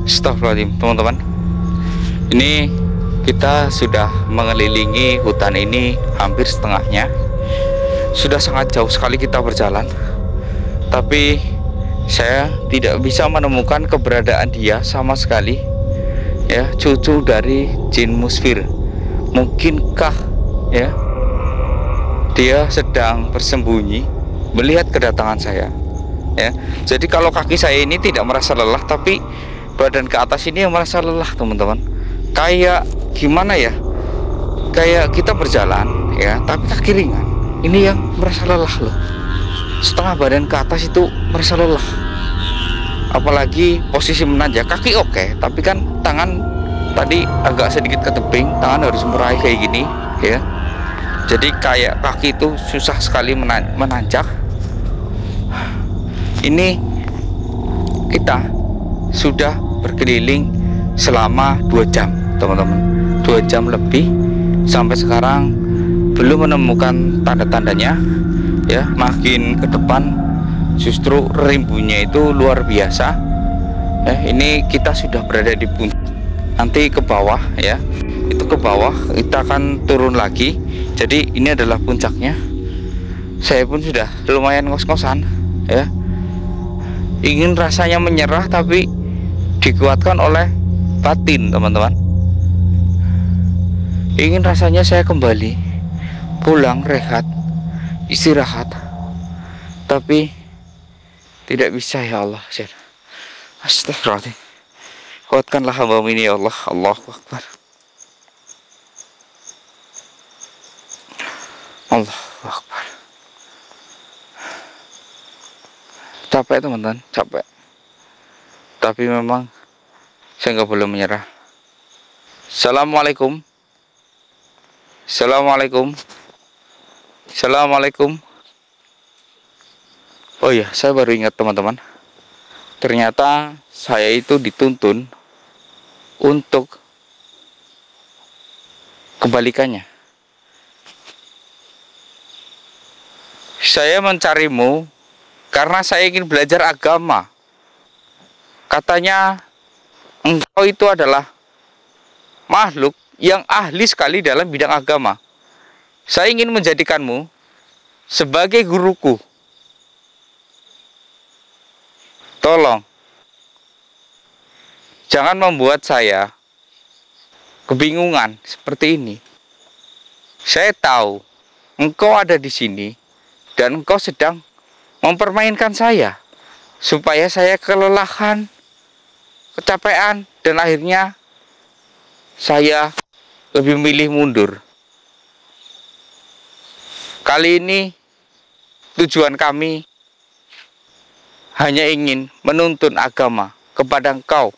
Astagfirullahaladzim, teman-teman. Ini kita sudah mengelilingi hutan ini hampir setengahnya. Sudah sangat jauh sekali kita berjalan, tapi saya tidak bisa menemukan keberadaan dia sama sekali. Ya, cucu dari jin musfir. Mungkinkah ya dia sedang bersembunyi melihat kedatangan saya? Ya, jadi kalau kaki saya ini tidak merasa lelah, tapi badan ke atas ini yang merasa lelah, teman-teman. Kayak gimana ya? Kayak kita berjalan ya, tapi kaki ringan. Ini yang merasa lelah loh. Setengah badan ke atas itu merasa lelah. Apalagi posisi menanjak, kaki oke, tapi kan tangan tadi agak sedikit ke tebing, tangan harus meraih kayak gini ya. Jadi kayak kaki itu susah sekali menanjak. Ini kita sudah berkeliling selama 2 jam, teman-teman. 2 jam lebih, sampai sekarang belum menemukan tanda-tandanya ya. Makin ke depan justru rimbunya itu luar biasa ya. Ini kita sudah berada di puncak, nanti ke bawah ya, itu ke bawah kita akan turun lagi. Jadi ini adalah puncaknya. Saya pun sudah lumayan ngos-ngosan ya, ingin rasanya menyerah, tapi dikuatkan oleh batin, teman-teman. Ingin rasanya saya kembali pulang, rehat, istirahat, tapi tidak bisa ya Allah. Astagfirullahaladzim. Kuatkanlah hamba-Mu ini ya Allah. Allahu Akbar. Allahu Akbar. Capek, teman-teman, capek. Tapi memang saya nggak boleh menyerah. Assalamualaikum. Assalamualaikum. Assalamualaikum. Oh iya, saya baru ingat, teman-teman. Ternyata saya itu dituntun untuk kebalikannya. Saya mencarimu karena saya ingin belajar agama. Katanya engkau itu adalah makhluk yang ahli sekali dalam bidang agama. Saya ingin menjadikanmu sebagai guruku. Tolong, jangan membuat saya kebingungan seperti ini. Saya tahu engkau ada di sini dan engkau sedang mempermainkan saya supaya saya kelelahan, kecapean, dan akhirnya saya lebih memilih mundur. Kali ini tujuan kami hanya ingin menuntun agama kepada engkau.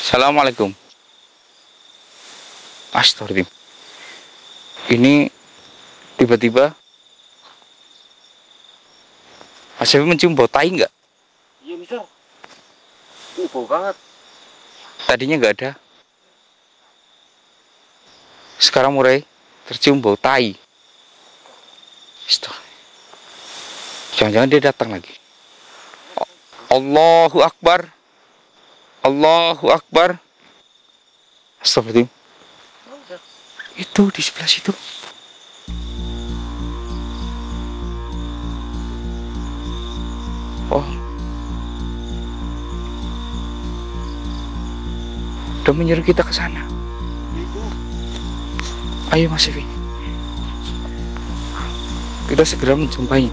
Assalamualaikum. Astagfirullahaladzim. Ini tiba-tiba Mas Devi mencium bau tai nggak? Iya bisa. Bau banget. Tadinya nggak ada. Sekarang mulai tercium bau tai. Jangan-jangan dia datang lagi. Allahu Akbar. Allahu Akbar. Astagfirullahaladzim. Itu di sebelah situ. Oh, udah menyuruh kita ke sana. Ayo Mas Devi, kita segera menjumpai.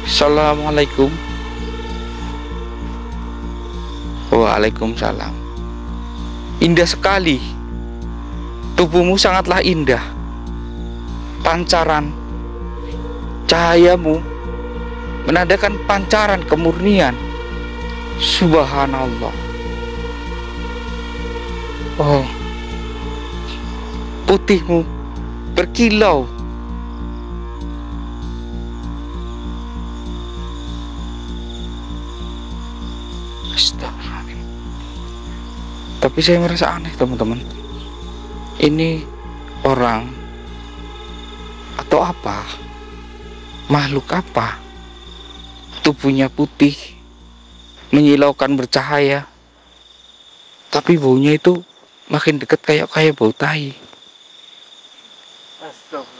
Assalamualaikum. Waalaikumsalam. Indah sekali. Tubuhmu sangatlah indah. Pancaran cahayamu menandakan pancaran kemurnian. Subhanallah. Oh, putihmu berkilau. Astagfirullahaladzim. Tapi saya merasa aneh teman-teman. Ini orang atau apa? Makhluk apa? Tubuhnya putih, menyilaukan bercahaya, tapi baunya itu makin dekat kayak bau tai.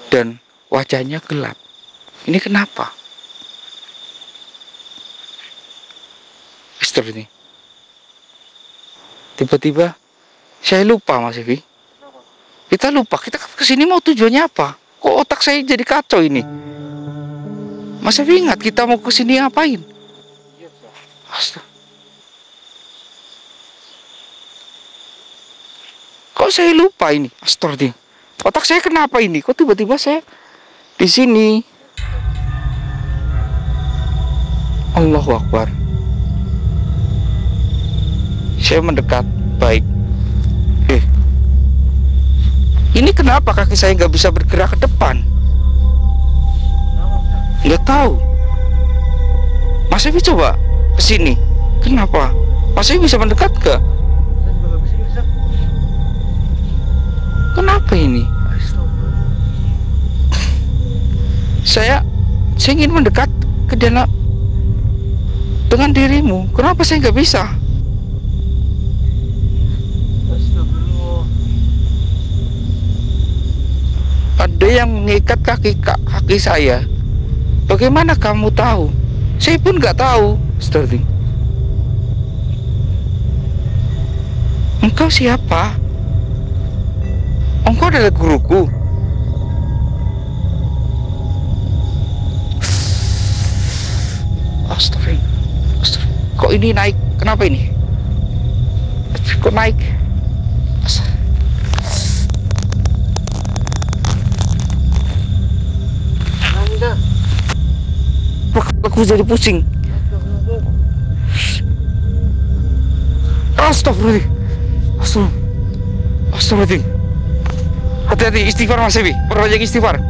Dan wajahnya gelap. Ini kenapa? Mister ini. Tiba-tiba saya lupa Mas Evi. Kita lupa, kita kesini mau tujuannya apa? Kok otak saya jadi kacau ini? Mas Evi ingat kita mau kesini ngapain? Astaga. Kok saya lupa ini? Astaga. Otak saya kenapa ini? Kok tiba-tiba saya di sini? Allahu Akbar. Saya mendekat, baik. Ini kenapa kaki saya nggak bisa bergerak ke depan? Nggak tahu. Mas Evi coba ke sini. Kenapa? Mas Evi bisa mendekat ke? Kenapa ini? Saya ingin mendekat ke dalam dengan dirimu. Kenapa saya nggak bisa? Ada yang mengikat kaki saya. Bagaimana kamu tahu? Saya pun nggak tahu. Sterling. Engkau siapa? Engkau adalah guruku. Astagfirullah. Kok ini naik? Kenapa ini? Kok naik? Aku jadi pusing. Astagfirullah. Astagfirullah. Hati-hati, istighfar Mas Evi. Perbanyak istighfar.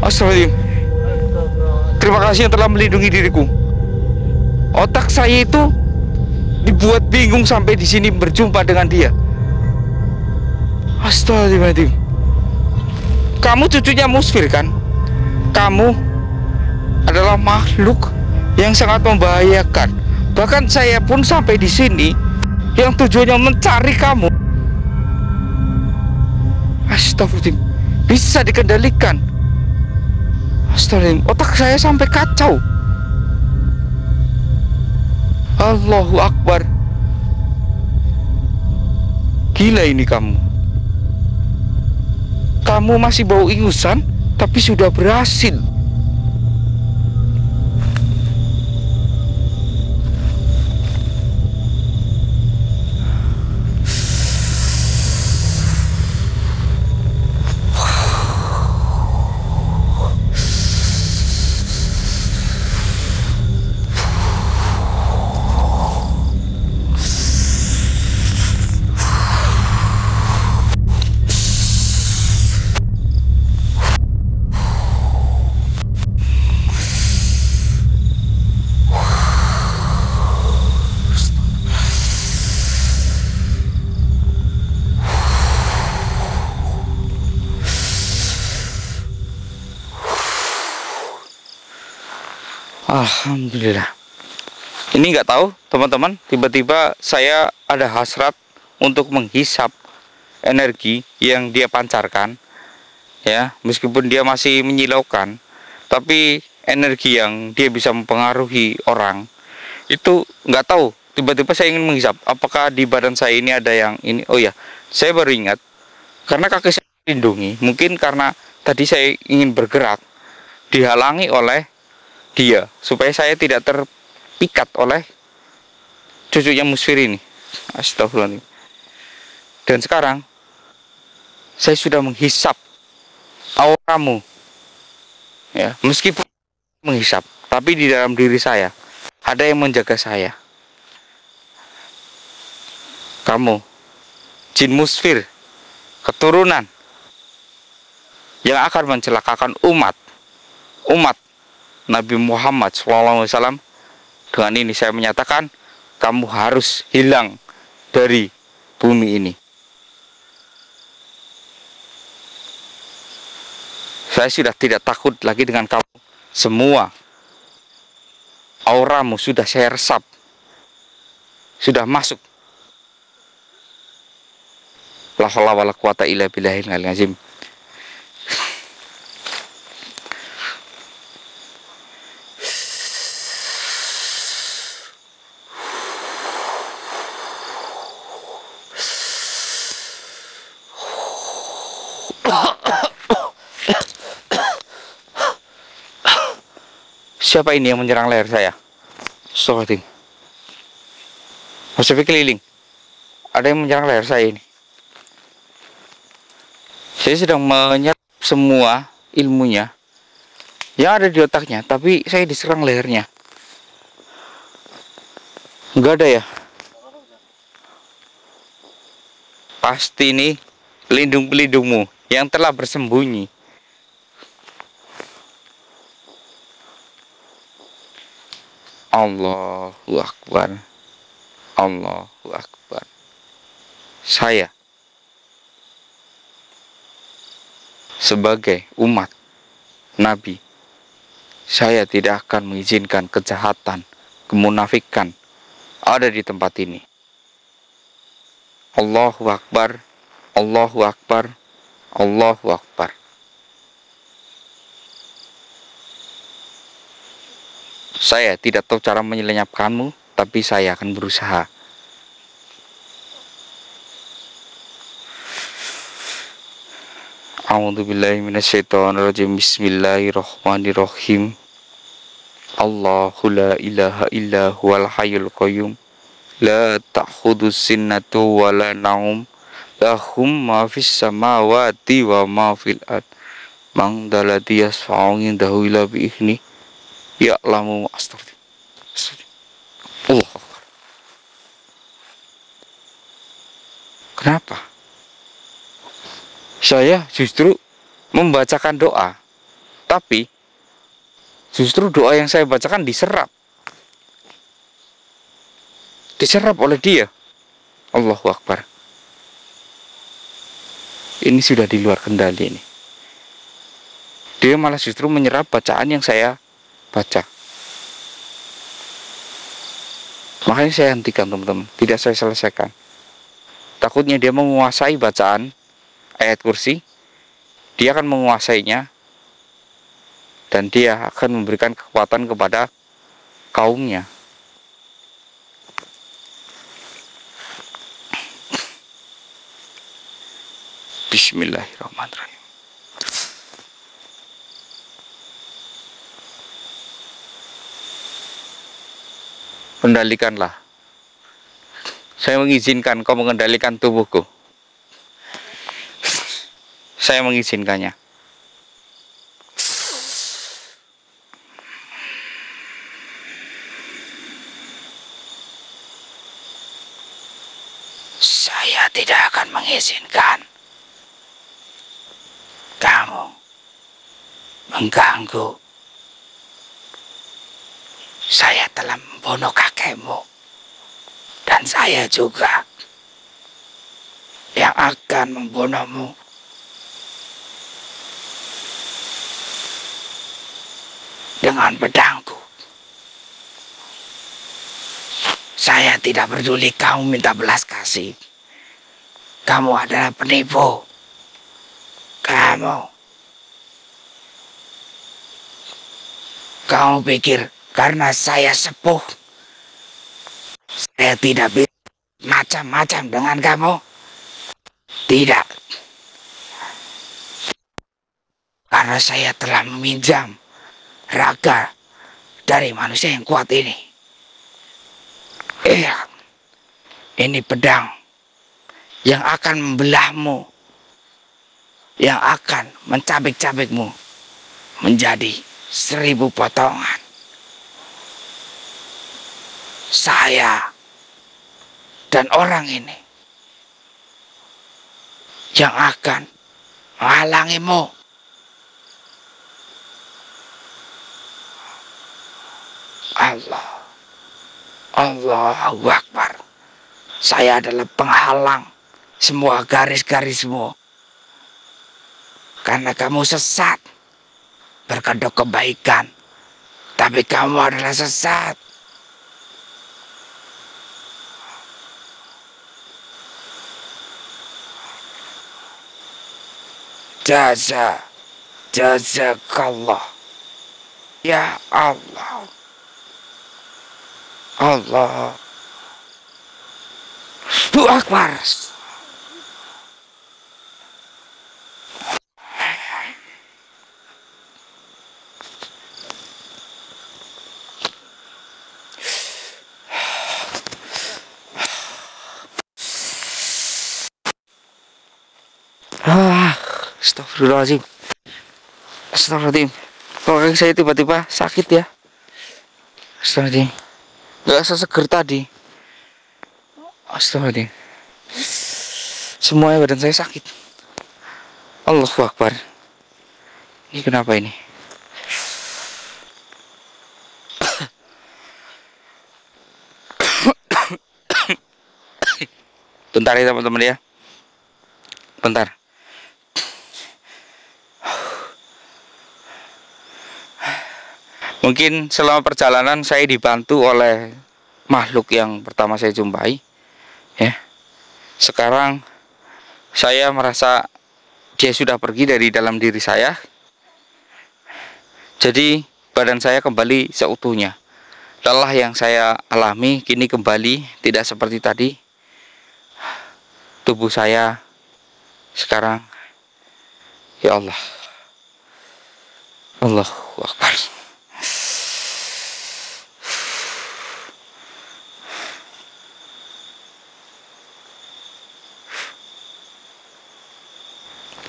Astagfirullah. Terima kasih yang telah melindungi diriku. Otak saya itu dibuat bingung sampai di sini berjumpa dengan dia. Astagfirullahaladzim. Kamu cucunya Musfir kan? Kamu adalah makhluk yang sangat membahayakan. Bahkan saya pun sampai di sini yang tujuannya mencari kamu. Astagfirullahaladzim. Bisa dikendalikan. Astagfirullahaladzim. Otak saya sampai kacau. Allahu Akbar. Gila ini kamu. Kamu masih bau ingusan, tapi sudah berhasil. Alhamdulillah. Ini nggak tahu teman-teman, tiba-tiba saya ada hasrat untuk menghisap energi yang dia pancarkan, ya, meskipun dia masih menyilaukan, tapi energi yang dia bisa mempengaruhi orang itu nggak tahu. Tiba-tiba saya ingin menghisap, apakah di badan saya ini ada yang ini? Oh ya, saya baru ingat, karena kaki saya dilindungi. Mungkin karena tadi saya ingin bergerak, dihalangi oleh dia, supaya saya tidak terpikat oleh cucunya Musfir ini. Astagfirullahaladzim. Dan sekarang saya sudah menghisap auramu, ya, meskipun menghisap, tapi di dalam diri saya ada yang menjaga saya. Kamu, jin Musfir, keturunan yang akan mencelakakan umat Nabi Muhammad SAW. Dengan ini saya menyatakan kamu harus hilang dari bumi ini. Saya sudah tidak takut lagi dengan kamu. Semua auramu sudah saya resap, sudah masuk. La haula wala quwata illa billahil azim. Siapa ini yang menyerang leher saya? Astagfirullahaladzim. Maksudnya keliling. Ada yang menyerang leher saya ini. Saya sedang menyerap semua ilmunya yang ada di otaknya, tapi saya diserang lehernya. Enggak ada ya? Pasti ini pelindung-pelindungmu yang telah bersembunyi. Allahu Akbar. Allahu Akbar. Saya sebagai umat Nabi, saya tidak akan mengizinkan kejahatan, kemunafikan ada di tempat ini. Allahu Akbar. Allahu Akbar. Allahu Akbar. Saya tidak tahu cara menyelenyapkanmu, tapi saya akan berusaha. A'udzubillahi minasyaitonirrajim. Bismillahirrahmanirrahim. Allahu la ilaha illa huwal hayyul qayyum. La ta'khudhuhu sinatun wa la naum. Lahum ma fis samawati wa ma fil ard. Man dzalladzi yashfa'u 'indahu illa bi idzni. Ya'lamu astagfirullah. Allah. Kenapa? Saya justru membacakan doa, tapi justru doa yang saya bacakan diserap oleh dia. Allahu Akbar. Ini sudah di luar kendali ini. Dia malah justru menyerap bacaan yang saya baca. Makanya saya hentikan, teman-teman. Tidak saya selesaikan. Takutnya dia menguasai bacaan ayat kursi. Dia akan menguasainya, dan dia akan memberikan kekuatan kepada kaumnya. Bismillahirrahmanirrahim. Kendalikanlah. Saya mengizinkan kau mengendalikan tubuhku. Saya mengizinkannya. Saya tidak akan mengizinkan kamu mengganggu. Saya telah membunuh kakekmu, dan saya juga yang akan membunuhmu. Dengan pedangku. Saya tidak peduli kamu minta belas kasih. Kamu adalah penipu. Kamu pikir karena saya sepuh, saya tidak bisa macam-macam dengan kamu? Tidak. Karena saya telah meminjam raga dari manusia yang kuat ini. Iya, ini pedang yang akan membelahmu, yang akan mencabik-cabikmu menjadi 1000 potongan. Saya dan orang ini yang akan menghalangimu Allah. Allahu Akbar. Saya adalah penghalang semua garis-garismu. Karena kamu sesat berkedok kebaikan, tapi kamu adalah sesat. Jazakallah. Ya Allah. Allah. Allahu Akbar. Astagfirullahaladzim. Astagfirullahaladzim. Kok saya tiba-tiba sakit ya? Astagfirullahaladzim. Gak seseger tadi. Astagfirullahaladzim. Semuanya badan saya sakit. Allahu Akbar. Ini kenapa ini? Bentar ya teman-teman ya. Bentar. Mungkin selama perjalanan saya dibantu oleh makhluk yang pertama saya jumpai, ya. Sekarang saya merasa dia sudah pergi dari dalam diri saya. Jadi badan saya kembali seutuhnya. Lelah yang saya alami kini kembali tidak seperti tadi. Tubuh saya sekarang, ya Allah, Allahu Akbar.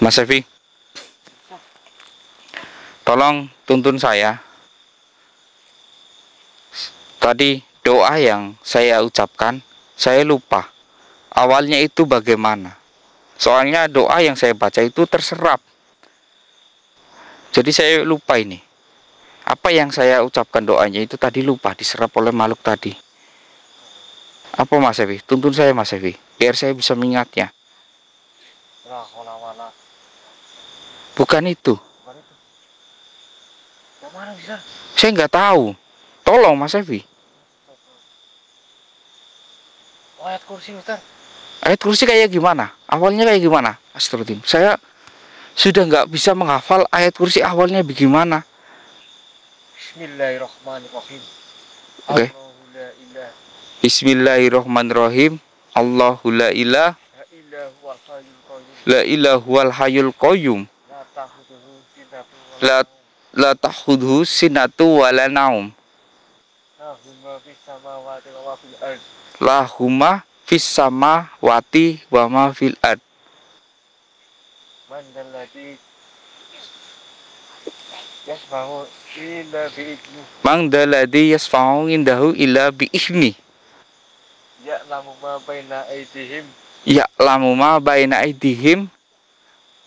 Mas Evi, tolong tuntun saya. Tadi doa yang saya ucapkan, saya lupa awalnya itu bagaimana. Soalnya doa yang saya baca itu terserap. Jadi saya lupa ini. Apa yang saya ucapkan doanya itu tadi lupa, diserap oleh makhluk tadi. Apa Mas Evi? Tuntun saya Mas Evi, biar saya bisa mengingatnya. Bukan itu. Yang mana bisa? Saya nggak tahu. Tolong Mas Evi. Ayat kursi Ustaz. Ayat kursi kayak gimana? Awalnya kayak gimana? Astagfirullahaladzim. Saya sudah nggak bisa menghafal ayat kursi awalnya bagaimana. Bismillahirrahmanirrahim. Oke. Allahu la ilaha Bismillahirrahmanirrahim. Allahu la ilaha illa huwal hayyul qayyum. la ilahual hayyul qayyum. La La ta'khudhuhu sinatun wa ta'khudhu sinatu wala naum. lahumma fis samawati wa ma fil ard. Lahuma fis samawati wa ma fil ard. Man dalladhi yasma'u illa bi'idni. Mang dalladhi yasfa'u indahu illa bi'ihni. Ya'lamu ma baina aydihim Ya'lamu ma baina aydihim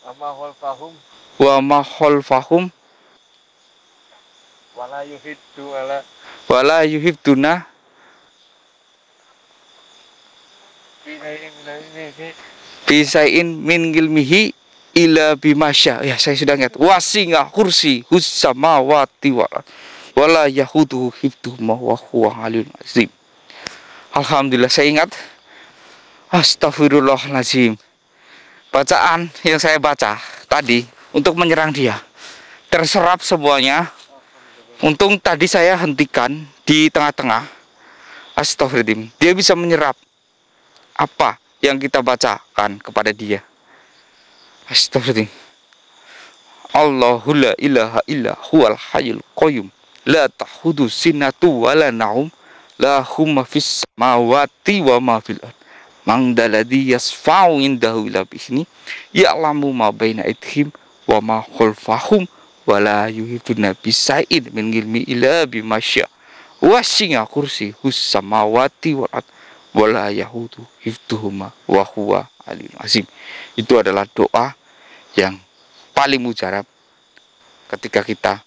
wa ma khalfahum wa ma khalfahum wa la yuhiddu ala wa la yuhibduna bisain min ilmihi illa bimasya. Ya, saya sudah ingat. Wasi'ah kursi hus samawati wa la yahuduhu hifdhuhuma wa huwa aliyul azim. Alhamdulillah saya ingat. Astagfirullahaladzim. Bacaan yang saya baca tadi untuk menyerang dia terserap semuanya. Untung tadi saya hentikan di tengah-tengah. Astagfirullahaladzim. Dia bisa menyerap apa yang kita bacakan kepada dia. Astagfirullahaladzim. Allahu la ilaha illa huwal hayyul qayyum. La ta'khudhu sinatu wala naum. Lahumma fis samawati wa ma fil ard. Man dalladhi yasfa'u indahu illa bi'izni. Ya'lamu ma baina aydihim wa ma khalfahum wa la yuhituna bisa'in min ilmi illa bima syaa. Wasi'a kursiyus samawati wal ard wa la yahudu hifdhuhuma wa huwa aliyul azim. Itu adalah doa yang paling mujarab ketika kita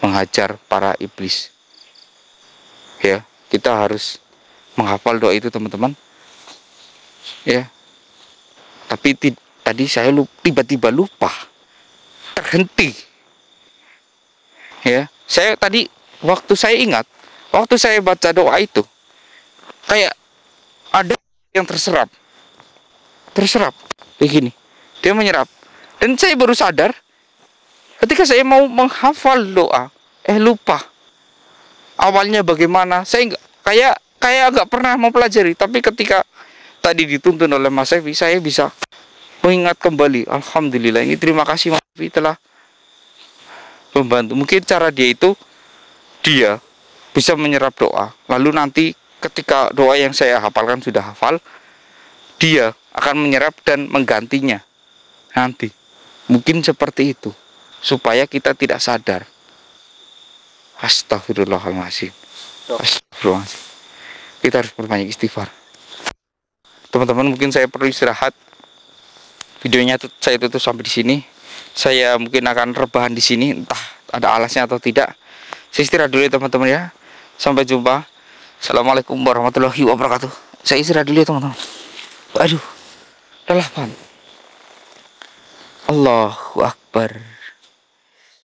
menghajar para iblis Ya, kita harus menghafal doa itu teman-teman. Ya. Tapi tadi saya tiba-tiba lupa. Terhenti. Ya, saya tadi waktu saya ingat, waktu saya baca doa itu kayak ada yang terserap begini, dia menyerap, dan saya baru sadar ketika saya mau menghafal doa, lupa awalnya bagaimana. Saya kayak nggak pernah mempelajari, tapi ketika tadi dituntun oleh Mas Evi, saya bisa mengingat kembali. Alhamdulillah, ini terima kasih Mas Evi telah membantu. Mungkin cara dia itu, dia bisa menyerap doa, lalu nanti ketika doa yang saya hafalkan sudah hafal, dia akan menyerap dan menggantinya nanti. Mungkin seperti itu, supaya kita tidak sadar. Astagfirullahaladzim. Astagfirullahaladzim. Kita harus berbanyak istighfar. Teman-teman, mungkin saya perlu istirahat. Videonya saya tutup sampai di sini. Saya mungkin akan rebahan di sini, entah ada alasnya atau tidak. Saya istirahat dulu ya teman-teman ya. Sampai jumpa. Assalamualaikum warahmatullahi wabarakatuh. Saya istirahat dulu ya teman-teman. Aduh, udah 8. Allahu Akbar.